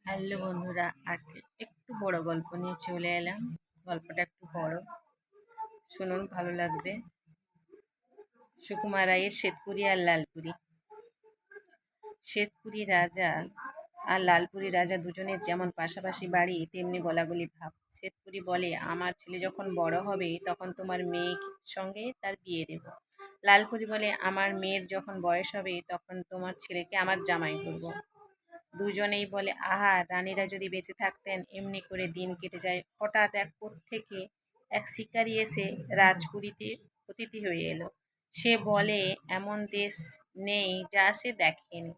Hello বন্ধুরা, আজকে একটু বড় গল্প নিয়ে চলে এলাম। গল্পটা একটু বড়, শুনুন, ভালো লাগবে। সুকুমার রায়ের শ্বেতপুরী আর লালপুরী। শ্বেতপুরী রাজা আর লালপুরী রাজা দুজনের যেমন পাশাপাশি বাড়ি, তেমনি গলাগলি ভাব। শ্বেতপুরী বলে, আমার ছেলে যখন বড় হবে তখন তোমার মেয়ের সঙ্গে তার বিয়ে দেব। লালপুরী বলে, আমার মেয়ের যখন বয়স হবে তখন তোমার ছেলেকে আমার জামাই করব। দুজনেই বলে, আহা, রানীরা যদি বেঁচে থাকতেন। এমনি করে দিন কেটে যায়। হঠাৎ এক থেকে এক শিকারী এসে রাজপুরীতে অতিথি হয়ে এলো। সে বলে, এমন দেশ নেই যা সে দেখেনি।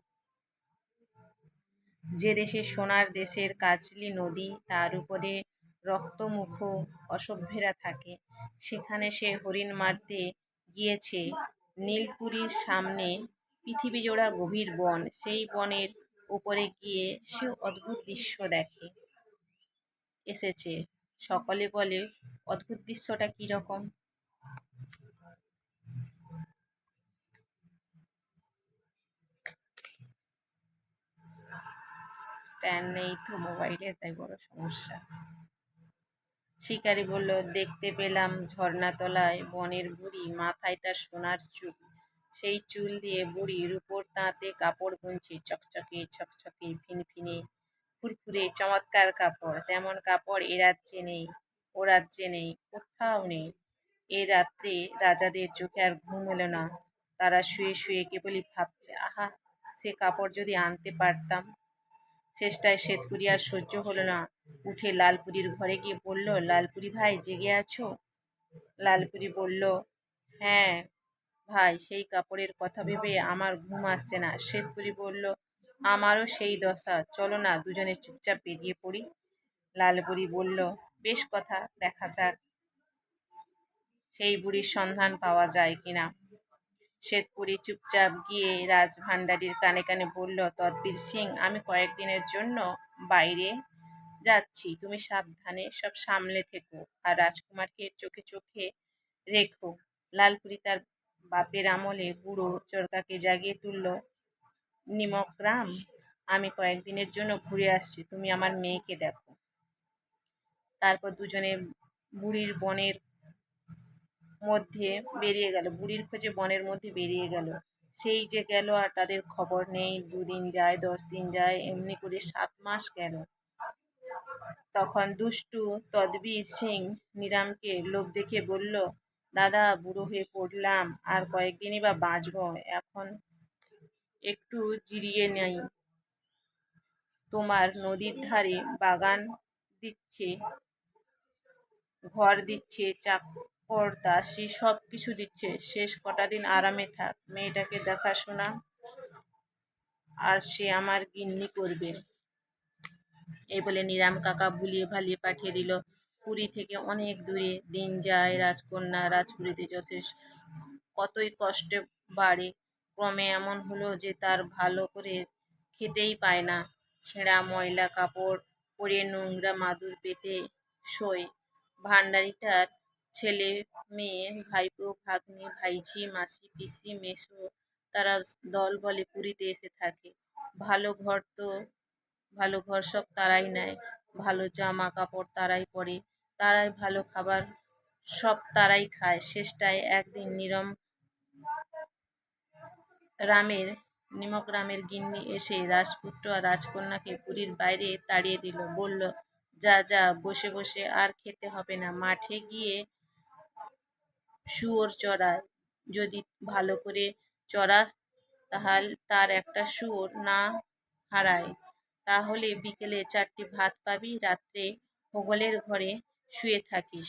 যে দেশে সোনার দেশের কাজলি নদী, তার উপরে রক্তমুখ অসভ্যেরা থাকে, সেখানে সে হরিণ মারতে গিয়েছে। নীলপুরীর সামনে পৃথিবীজোড়া গভীর বন, সেই বনের উপরে গিয়ে সে অদ্ভুত দৃশ্য দেখে এসেছে। সকলে বলে, অদ্ভুত দৃশ্যটা কিরকম? স্ট্যান্ড নেই তো মোবাইলে, তাই বড় সমস্যা। শিকারী বলল, দেখতে পেলাম ঝর্ণাতলায় বনের বুড়ি, মাথায় তার সোনার চুল। সেই চুল দিয়ে বুড়ির উপর তাঁতে কাপড় বুনছে, চকচকে ছকছকে, ফিনফিনে, ফুরফুরে, চমৎকার কাপড়। তেমন কাপড় এ রাজ্যে নেই, ও রাজ্যে নেই, কোথাও নেই। এ রাত্রে রাজাদের চোখে আর ঘুম এলো না। তারা শুয়ে শুয়ে কেবলই ভাবছে, আহা, সে কাপড় যদি আনতে পারতাম। শেষটায় শ্বেতপুরী আর সহ্য হলো না, উঠে লালপুরীর ঘরে গিয়ে বলল, লালপুরী ভাই, জেগে আছো? লালপুরী বলল, হ্যাঁ ভাই, সেই কাপড়ের কথা ভেবে আমার ঘুম আসছে না। শ্বেতপুরী বলল, আমারও সেই দশা, চলো না দুজনে চুপচাপ বেরিয়ে পড়ি। লালপুরী বলল, বেশ কথা, দেখা যাক সেই বুড়ির সন্ধান পাওয়া যায় কিনা। শ্বেতপুরী চুপচাপ গিয়ে রাজভাণ্ডারীর কানে কানে বলল, তদবীর সিং, আমি কয়েকদিনের জন্য বাইরে যাচ্ছি, তুমি সাবধানে সব সামলে থেকো, আর রাজকুমারকে চোখে চোখে রেখো। লালপুরী তার বাপের আমলে বুড়ো চরকাকে জাগিয়ে তুলল, নিমকরাম, আমি কয়েকদিনের জন্য ঘুরে আসছি, তুমি আমার মেয়েকে দেখো। তারপর দুজনে বুড়ির বনের মধ্যে বেরিয়ে গেল, বুড়ির খোঁজে বনের মধ্যে বেরিয়ে গেল। সেই যে গেল, আর তাদের খবর নেই। 2 দিন যায়, 10 দিন যায়, এমনি করে 7 মাস গেল। তখন দুষ্টু তদবীর সিং নিরামকে লোভ দেখে বলল, দাদা, বুড়ো হয়ে পড়লাম, আর কয়েকদিনই বা বাঁচব, এখন একটু জিরিয়ে নেই। তোমার নদীর ধারে বাগান দিচ্ছে, ঘর দিচ্ছে, চাকর দাসী সব কিছু দিচ্ছে, শেষ কটা দিন আরামে থাক, মেয়েটাকে দেখাশোনা আর সে আমার গিন্নি করবে। এই বলে নিরাম কাকা ভুলিয়ে ভালিয়ে পাঠিয়ে দিল পুরী থেকে অনেক দূরে। দিন যায়, রাজকন্যা রাজপুরীতে যথেষ্ট কতই কষ্টে বাড়ে। ক্রমে এমন হলো যে তার ভালো করে খেতেই পায় না। ছেঁড়া ময়লা কাপড় পরে নোংরা মাদুর পেতে শোয়। ভাণ্ডারিটার ছেলে মেয়ে, ভাইপো ভাগ্নে, ভাইঝি, মাসি, পিসি, মেসো, তারা দল বলে পুরীতে এসে থাকে। ভালো ঘর তো ভালো ঘর সব তারাই নেয়, ভালো জামা কাপড় তারাই পরে, তারাই ভালো খাবার সব তারাই খায়। শেষটায় একদিন নিমক রামের গিন্নি এসে রাজপুত্র আর রাজকন্যাকে পুরীর বাইরে তাড়িয়ে দিল। বলল, যা যা, বসে বসে আর খেতে হবে না, মাঠে গিয়ে শুয়োর চড়ায়। যদি ভালো করে চড়াস, তাহলে তার একটা শুয়োর না হারায়, তাহলে বিকেলে 4টি ভাত পাবি, রাত্রে হোগলের ঘরে শুয়ে থাকিস।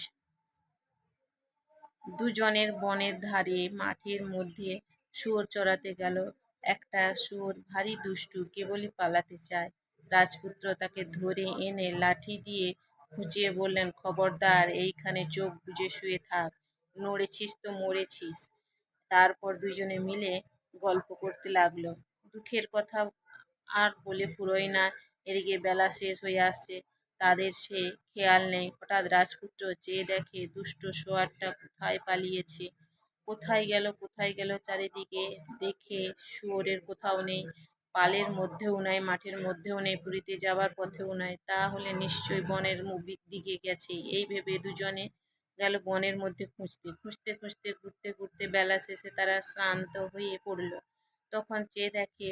দুজনের বনের ধারে মাঠের মধ্যে শুয়োর চরাতে গেল। একটা শুয়োর ভারী দুষ্টু, কেবলই পালাতে চায়। রাজপুত্র তাকে ধরে এনে লাঠি দিয়ে খুঁচিয়ে বললেন, খবরদার, এইখানে চোখ বুজে শুয়ে থাক, নড়েছিস তো মরেছিস। তারপর দুজনে মিলে গল্প করতে লাগলো। দুঃখের কথা আর বলে ফুরোয় না। এদিকে বেলা শেষ হয়ে আসছে, তাদের সে খেয়াল নেই। হঠাৎ রাজপুত্র চেয়ে দেখে দুষ্ট শোয়ারটা কোথায় পালিয়েছে। কোথায় গেল চারিদিকে দেখে শুয়োরের কোথাও নেই। পালের মধ্যেও নয়, মাঠের মধ্যেও নেই, পুরীতে যাবার পথেও নয়, তাহলে নিশ্চয়ই বনের দিকে গেছে। এই ভেবে দুজনে গেল বনের মধ্যে খুঁজতে খুঁজতে খুঁজতে ঘুরতে ঘুরতে বেলা শেষে তারা শ্রান্ত হয়ে পড়ল। তখন চেয়ে দেখে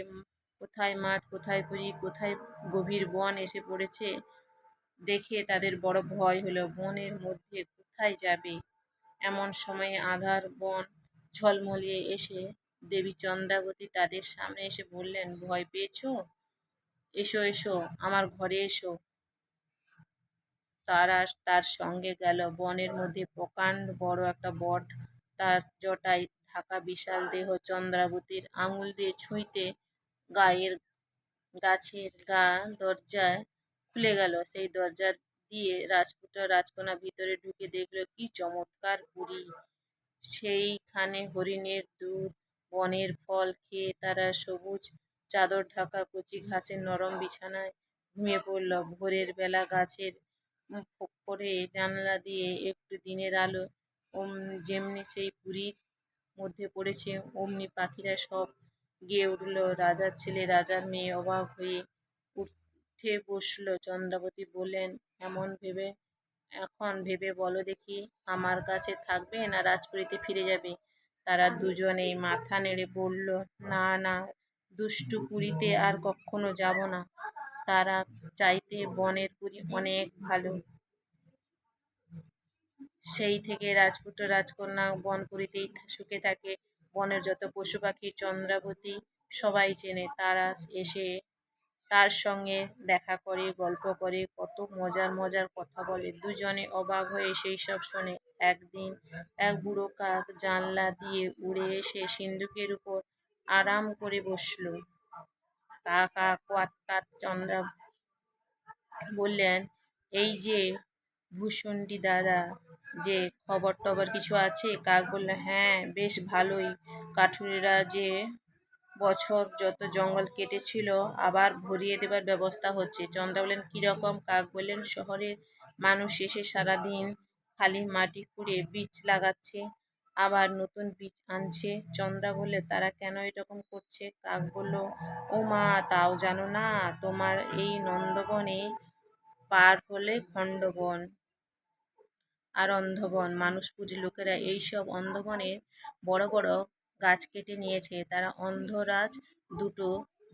কোথায় মাঠ, কোথায় পুরী, কোথায় গভীর বন এসে পড়েছে। দেখে তাদের বড় ভয় হলো, বনের মধ্যে কোথায় যাবে। এমন সময়ে আঁধার বন ঝলমলিয়ে এসে দেবী চন্দ্রাবতী তাদের সামনে এসে বললেন, ভয় পেয়েছো? এসো এসো, আমার ঘরে এসো। তারা তার সঙ্গে গেল। বনের মধ্যে প্রকাণ্ড বড় একটা বট, তার জটায় ঢাকা বিশাল দেহ চন্দ্রাবতীর আঙুল দিয়ে ছুঁইতে গায়ের গাছের দরজা খুলে গেল। সেই দরজা দিয়ে রাজপুত্র রাজকন্যা ভিতরে ঢুকে দেখল কি চমৎকার পুরী। সেইখানে হরিণের দুধ, বনের ফল খেয়ে তারা সবুজ চাদর ঢাকা কচি ঘাসের নরম বিছানায় ঘুমিয়ে পড়ল। ভোরের বেলা গাছের করে জানলা দিয়ে একটু দিনের আলো যেমনি সেই পুরীর মধ্যে পড়েছে, অমনি পাখিরা সব গেয়ে উঠল। রাজার ছেলে রাজার মেয়ে অবাক হয়ে উঠে বসল। চন্দ্রাবতী বললেন, এখন ভেবে বলো দেখি, আমার কাছে থাকবে না রাজপুরীতে ফিরে যাবে? তারা দুজনেই মাথা নেড়ে বলল, না না, দুষ্টু পুরীতে আর কখনো যাব না। তারা চাইতে বনের পুরী অনেক ভালো। সেই থেকে রাজপুত্র রাজকন্যা বনপুরীতেই সুখে থাকে। বনের যত পশু পাখি চন্দ্রাবতী সবাই চেনে। তারা এসে তার সঙ্গে দেখা করে, গল্প করে, কত মজার মজার কথা বলে। দুজনে অবাক হয়ে সেই সব শোনে। একদিন এক বুড়ো কাক জানলা দিয়ে উড়ে এসে সিন্দুকের উপর আরাম করে বসল। কা কা কোয়াক্কা চন্দ্রা বললেন, এই যে ভূষণ্ডী দাদা, যে খবর টবর কিছু আছে? কাক বলল, হ্যাঁ, বেশ ভালোই। কাঠুরেরা যে বছর যত জঙ্গল কেটেছিল আবার ভরিয়ে দেবার ব্যবস্থা হচ্ছে। চন্দ্রা বললেন, কিরকম? কাক বললেন, শহরের মানুষ এসে সারাদিন খালি মাটি খুঁড়ে বীজ লাগাচ্ছে, আবার নতুন বীজ আনছে। চন্দ্রা বললে, তারা কেন এরকম করছে? কাক বলল, ও মা, তাও জানো না? তোমার এই নন্দবনে পার হলে খণ্ডবন আর অন্ধবন। মানুষপুরী লোকেরা এইসব অন্ধবনের বড় বড় গাছ কেটে নিয়েছে। তারা অন্ধরাজ দুটো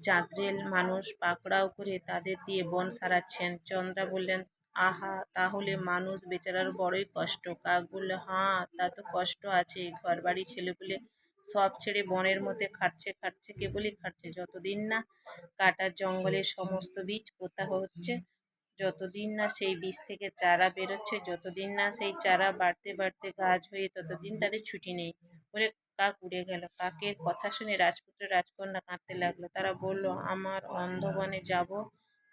জাঁতরেল মানুষ পাকড়াও করে তাদের দিয়ে বন সারাচ্ছেন। চন্দ্রা বললেন, আহা, তাহলে মানুষ বেচারার বড়ই কষ্ট। কাক বলল, হ্যাঁ, তা তো কষ্ট আছে। ঘর বাড়ি ছেলেপুলে সব ছেড়ে বনের মধ্যে খাটছে খাটছে, কেবলই খাটছে। যতদিন না কাটা জঙ্গলের সমস্ত বীজ পোঁতা হচ্ছে, যতদিন না সেই বীজ থেকে চারা বেরোচ্ছে, যতদিন না সেই চারা বাড়তে বাড়তে গাছ হয়ে, ততদিন তাদের ছুটি নেই। বলে কাক উড়ে গেল। কাকের কথা শুনে রাজপুত্র রাজকন্যা কাঁদতে লাগলো। তারা বলল, আমার অন্ধবনে যাব,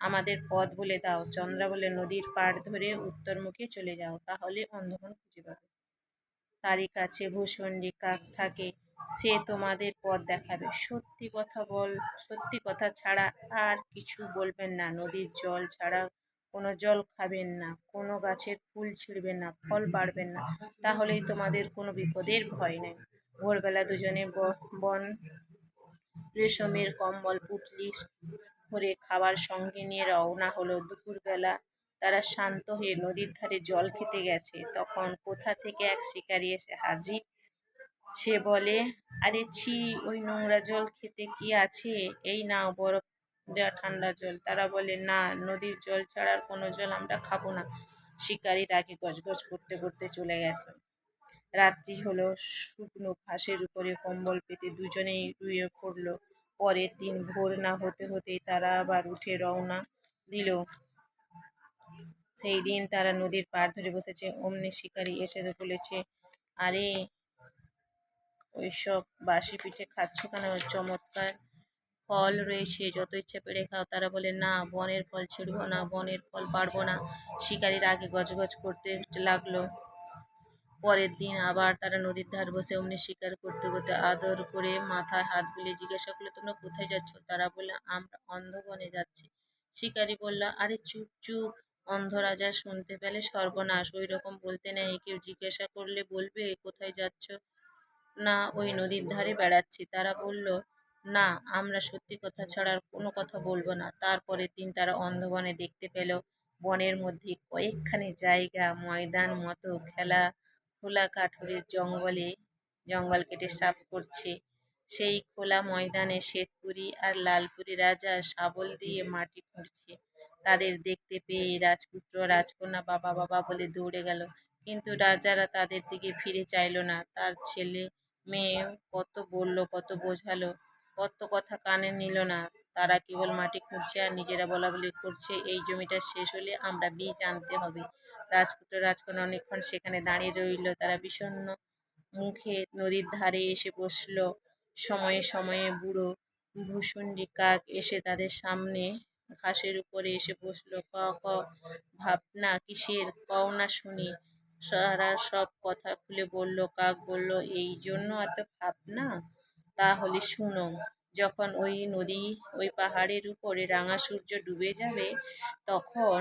আমাদের পথ বলে দাও। চন্দ্রা বলে, নদীর পাড় ধরে উত্তরমুখে চলে যাও, তাহলে অন্ধবন খুঁজে পাবে। তারই কাছে ভূষণ্ডী কাক থাকে, সে তোমাদের পথ দেখাবে। সত্যি কথা ছাড়া আর কিছু বলবেন না। নদীর জল ছাড়া কোনো জল খাবেন না, কোনো গাছের ফুল ছিঁড়বেন না, ফল পাড়বেন না, তাহলেই তোমাদের কোনো বিপদের ভয় নেই। ভোরবেলা দুজনে বন রেশমের কম্বল পুঁটলি ভরে খাবার সঙ্গে নিয়ে রওনা হলো। দুপুরবেলা তারা শান্ত হয়ে নদীর ধারে জল খেতে গেছে। তখন কোথা থেকে এক শিকারি এসে হাজির। সে বলে, আরে ছি, ওই নোংরা জল খেতে কি আছে? এই নাও বরফ দেওয়া ঠান্ডা জল। তারা বলে, না, নদীর জল ছাড়ার কোনো জল আমরা খাবো না। শিকারি রাগে গজগজ করতে করতে চলে গেছে। রাত্রি হলো। শুকনো ঘাসের উপরে কম্বল পেতে দুজনেই শুয়ে পড়ল। পরের দিন ভোর না হতে হতেই তারা আবার উঠে রওনা দিল। সেই দিন তারা নদীর পাড় ধরে বসেছে। অমনি শিকারি এসে বলেছে, আরে, ওইসব বাসি পিঠে খাচ্ছ কেন? চমৎকার ফল রয়েছে, যত ইচ্ছে পেড়ে খাও। তারা বলে, না, বনের ফল ছিঁড়বো না, বনের ফল পারবো না। শিকারির আগে গজগজ করতে লাগলো। পরের দিন আবার তারা নদীর ধার বসে অমনি শিকার করতে করতে আদর করে মাথায় হাত বুলিয়ে জিজ্ঞাসা করলো, তোমরা কোথায় যাচ্ছ? তারা বললে, আমরা অন্ধবনে যাচ্ছি। শিকারি বলল, আরে চুপ চুপ, অন্ধ রাজা শুনতে পেলে সর্বনাশ। ওই রকম বলতে নেই, কেউ জিজ্ঞাসা করলে বলবে কোথায় যাচ্ছ? না, ওই নদীর ধারে বেড়াচ্ছি। তারা বলল, না, আমরা সত্যি কথা ছাড়া আর কোনো কথা বলবো না। তারপরের দিন তারা অন্ধবনে দেখতে পেল বনের মধ্যে কয়েকখানি জায়গা ময়দান মতো খেলা খোলা কাঠুরের জঙ্গল কেটে সাফ করছে। সেই খোলা ময়দানে শ্বেতপুরী আর লালপুরী রাজা শাবল দিয়ে মাটি খুঁড়ছে। তাদের দেখতে পেয়ে রাজপুত্র রাজকন্যা বাবা বাবা বলে দৌড়ে গেল, কিন্তু রাজারা তাদের দিকে ফিরে চাইল না। তার ছেলে মেয়ে কত বলল, কত বোঝালো, কত কথা কানে নিল না। তারা কেবল মাটি খুঁড়ছে আর নিজেরা বলাবলি করছে, এই জমিটা শেষ হলে আমরা বীজ আনতে হবে। রাজপুত্র রাজকন্যা অনেকক্ষণ সেখানে দাঁড়িয়ে রইল। তারা বিষণ্ণ মুখে নদীর ধারে এসে বসল। সময়ে সময়ে বুড়ো ভুসুন্ডি কাক এসে তাদের সামনে ঘাসের উপরে এসে বসল। ক ক ভাবনা কিসের, কও না শুনি। সারা সব কথা খুলে বলল। কাক বলল, এই জন্য এত ভাবনা? তাহলে শুনো, যখন ওই পাহাড়ের উপরে রাঙা সূর্য ডুবে যাবে, তখন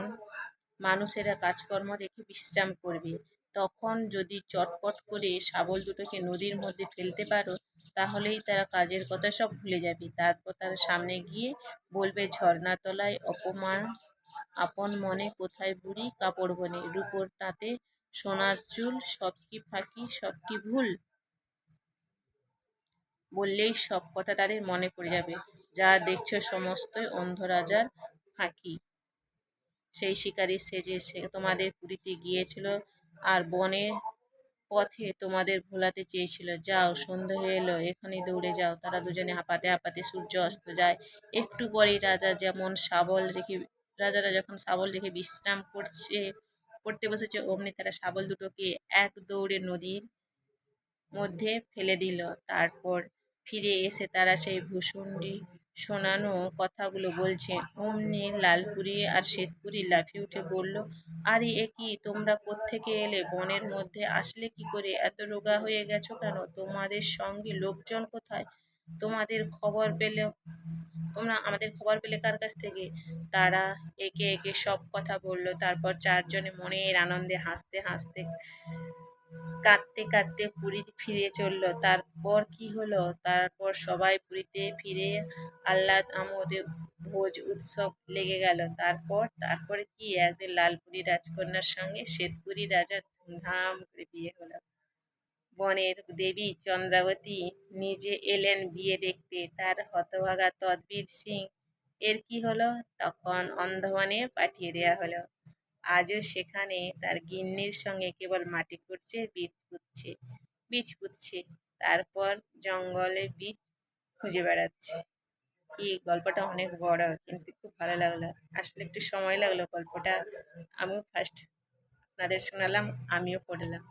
মানুষেরা কাজকর্ম রেখে বিশ্রাম করবে। তখন যদি চটপট করে শাবল দুটোকে নদীর মধ্যে ফেলতে পারো, তাহলেই তারা কাজের কথা সব ভুলে যাবে। তারপর তারা সামনে গিয়ে বলবে, ঝর্ণাতলায় অপমান আপন মনে কোথায় বুড়ি কাপড় বনে, রূপোর তাঁতে সোনার চুল, সব কি ফাঁকি, সব কি ভুল। বললেই সব কথা তাদের মনে পড়ে যাবে। যা দেখছো সমস্তই অন্ধ রাজার ফাঁকি। সেই শিকারী সেজে সে তোমাদের পুরীতে গিয়েছিল আর বনের পথে তোমাদের ভোলাতে চেয়েছিল। যাও, সন্ধে হয়ে এলো, এখনই দৌড়ে যাও। তারা দুজনে হাঁপাতে হাঁপাতে সূর্য অস্ত যায়। একটু পরেই রাজারা যখন শাবল রেখে বিশ্রাম করতে বসেছে, অমনি তারা শাবল দুটোকে এক দৌড়ে নদীর মধ্যে ফেলে দিল। তারপর ফিরে এসে তারা সেই ভূষণ্ডি শোনানো কথাগুলো বলছে। অমনি লালপুরী আর শ্বেতপুরী লাফিয়ে উঠে বলল, আরে এ কি, তোমরা কোত্থেকে এলে? বনের মধ্যে আসলে কি করে? এত রোগা হয়ে গেছো কেন? তোমাদের সঙ্গে লোকজন কোথায়? তোমাদের খবর পেলে তোমরা আমাদের খবর পেলে কার কাছ থেকে? তারা একে একে সব কথা বলল। তারপর চারজনে মনের আনন্দে হাসতে হাসতে কাঁদতে কাঁদতে পুরী ফিরে চলল। তারপর কি হলো? তারপর সবাই পুরীতে ফিরে আহ্লাদ আমোদে ভোজ উৎসব লেগে গেল। তারপরে কি, একদিন লালপুরী রাজকন্যার সঙ্গে শ্বেতপুরী রাজার ধুমধাম করে বিয়ে হলো। বনের দেবী চন্দ্রাবতী নিজে এলেন বিয়ে দেখতে। তার হতভাগা তদবীর সিং এর কি হলো? তখন অন্ধবনে পাঠিয়ে দেয়া হলো। আজও সেখানে তার গিন্নির সঙ্গে কেবল মাটি খুঁড়ছে, বীজ পুঁতছে, তারপর জঙ্গলে বীজ খুঁজে বেড়াচ্ছে। কি, গল্পটা অনেক বড়, কিন্তু খুব ভালো লাগলো। আসলে একটু সময় লাগলো গল্পটা। আমিও ফার্স্ট আপনাদের শোনালাম, আমিও পড়লাম।